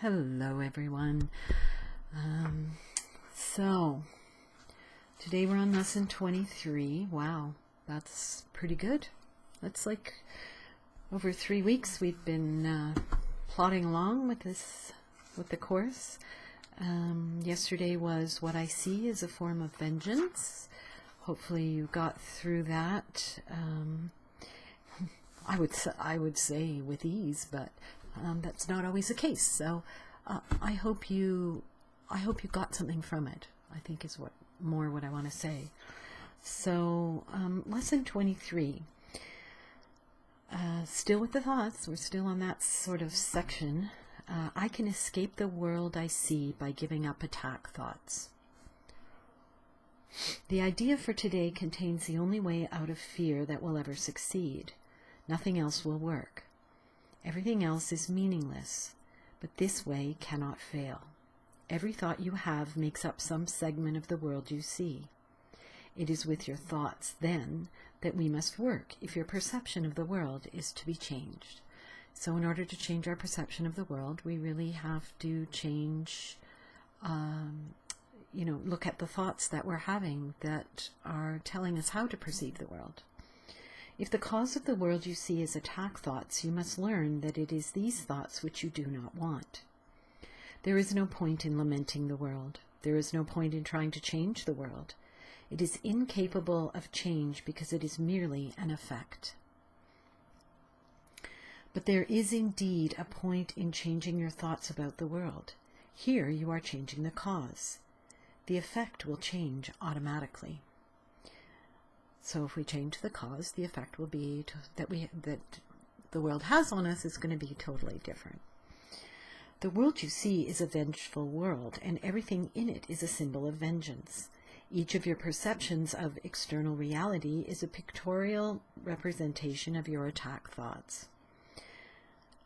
Hello everyone. So today we're on lesson 23. Wow, that's pretty good. That's like over 3 weeks we've been plodding along with the course. Yesterday was What I See is a Form of Vengeance. Hopefully you got through that. I would say with ease, but that's not always the case. So I hope you got something from it, I think is what I want to say. So lesson 23, still with the thoughts. We're still on that sort of section. I can escape the world I see by giving up attack thoughts. The idea for today contains the only way out of fear that will ever succeed. Nothing else will work. Everything else is meaningless, but this way cannot fail. Every thought you have makes up some segment of the world you see. It is with your thoughts, then, that we must work if your perception of the world is to be changed. So in order to change our perception of the world, we really have to change, look at the thoughts that we're having that are telling us how to perceive the world. If the cause of the world you see is attack thoughts, you must learn that it is these thoughts which you do not want. There is no point in lamenting the world. There is no point in trying to change the world. It is incapable of change because it is merely an effect. But there is indeed a point in changing your thoughts about the world. Here you are changing the cause. The effect will change automatically. So if we change the cause, the effect will be that the world has on us is going to be totally different. The world you see is a vengeful world, and everything in it is a symbol of vengeance. Each of your perceptions of external reality is a pictorial representation of your attack thoughts.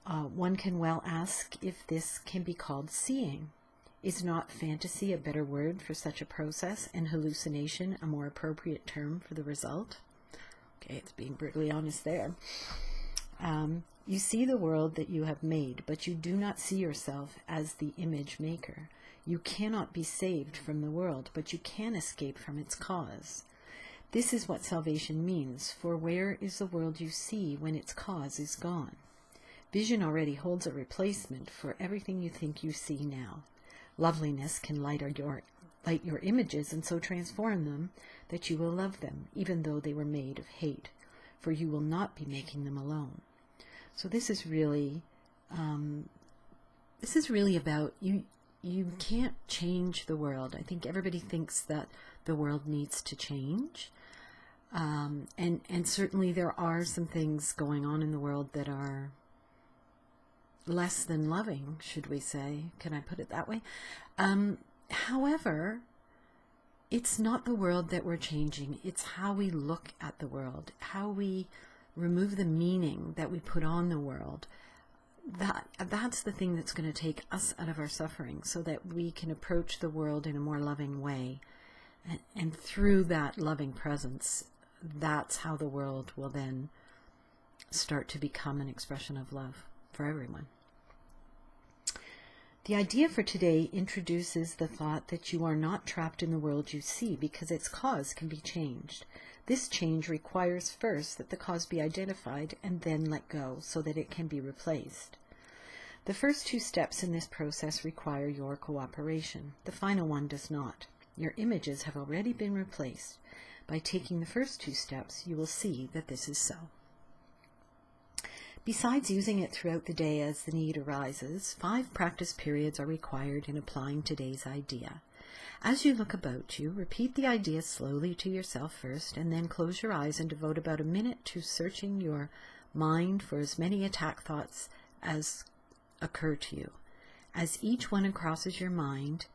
One can well ask if this can be called seeing. Is not fantasy a better word for such a process, and hallucination a more appropriate term for the result? Okay, it's being brutally honest there. You see the world that you have made, but you do not see yourself as the image maker. You cannot be saved from the world, but you can escape from its cause. This is what salvation means, for where is the world you see when its cause is gone? Vision already holds a replacement for everything you think you see now. Loveliness can light your images and so transform them that you will love them, even though they were made of hate, for you will not be making them alone. So this is really about you. You can't change the world. I think everybody thinks that the world needs to change, and certainly there are some things going on in the world that are less than loving, should we say? Can I put it that way? However, it's not the world that we're changing. It's how we look at the world, how we remove the meaning that we put on the world. That's the thing that's going to take us out of our suffering, so that we can approach the world in a more loving way. And through that loving presence, that's how the world will then start to become an expression of love for everyone. The idea for today introduces the thought that you are not trapped in the world you see because its cause can be changed. This change requires first that the cause be identified and then let go so that it can be replaced. The first 2 steps in this process require your cooperation. The final one does not. Your images have already been replaced. By taking the first 2 steps, you will see that this is so. Besides using it throughout the day as the need arises, 5 practice periods are required in applying today's idea. As you look about you, repeat the idea slowly to yourself first, and then close your eyes and devote about a minute to searching your mind for as many attack thoughts as occur to you. As each one crosses your mind,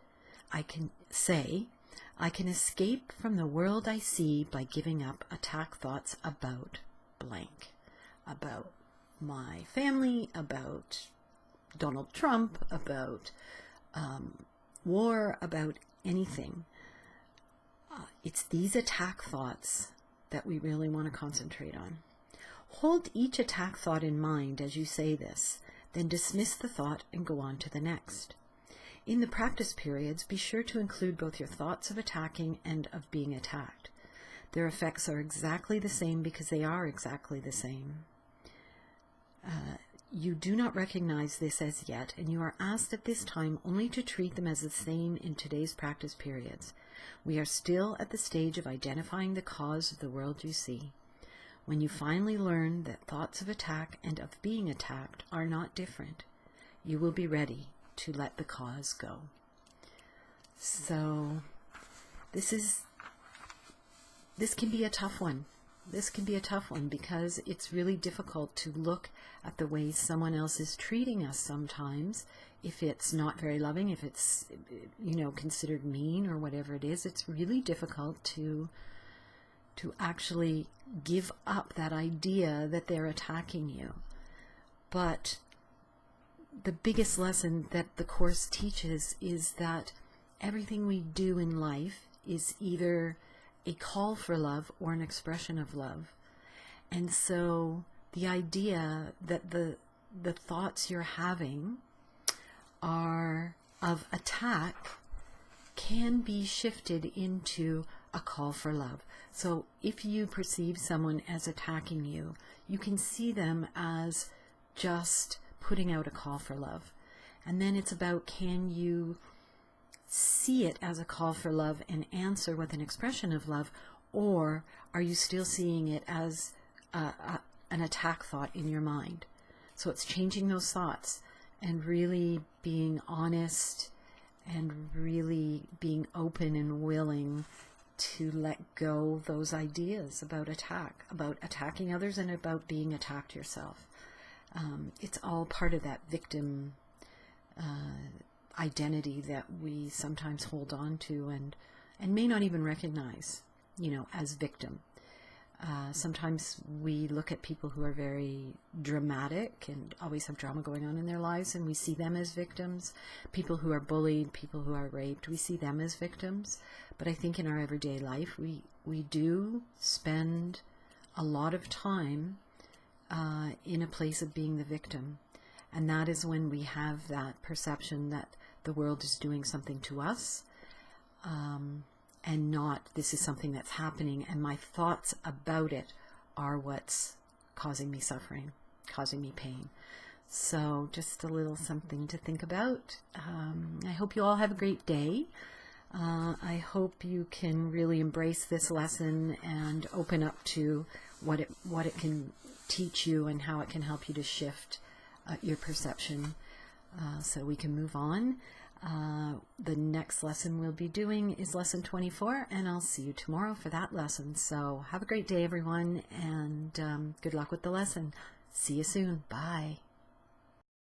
I can say, I can escape from the world I see by giving up attack thoughts about blank. About my family, about Donald Trump, about war, about anything. It's these attack thoughts that we really want to concentrate on. Hold each attack thought in mind as you say this. Then dismiss the thought and go on to the next. In the practice periods, be sure to include both your thoughts of attacking and of being attacked. Their effects are exactly the same because they are exactly the same. You do not recognize this as yet, and you are asked at this time only to treat them as the same in today's practice periods. We are still at the stage of identifying the cause of the world you see. When you finally learn that thoughts of attack and of being attacked are not different, you will be ready to let the cause go. So this can be a tough one. This can be a tough one because it's really difficult to look at the way someone else is treating us sometimes. If it's not very loving, if it's, considered mean or whatever it is, it's really difficult to actually give up that idea that they're attacking you. But the biggest lesson that the Course teaches is that everything we do in life is either a call for love or an expression of love. And so the idea that the thoughts you're having are of attack can be shifted into a call for love. So if you perceive someone as attacking you, you can see them as just putting out a call for love. And then it's about, can you see it as a call for love and answer with an expression of love, or are you still seeing it as an attack thought in your mind? So it's changing those thoughts and really being honest and really being open and willing to let go those ideas about attacking others and about being attacked yourself. It's all part of that victim identity that we sometimes hold on to and may not even recognize, as victim. Sometimes we look at people who are very dramatic and always have drama going on in their lives, and we see them as victims. People who are bullied, people who are raped, we see them as victims. But I think in our everyday life, we do spend a lot of time in a place of being the victim. And that is when we have that perception that the world is doing something to us, and not, this is something that's happening, and my thoughts about it are what's causing me suffering, causing me pain. So just a little something to think about. I hope you all have a great day. I hope you can really embrace this lesson and open up to what it can teach you and how it can help you to shift your perception, so we can move on. The next lesson we'll be doing is lesson 24, and I'll see you tomorrow for that lesson. So have a great day, everyone, and good luck with the lesson. See you soon. Bye.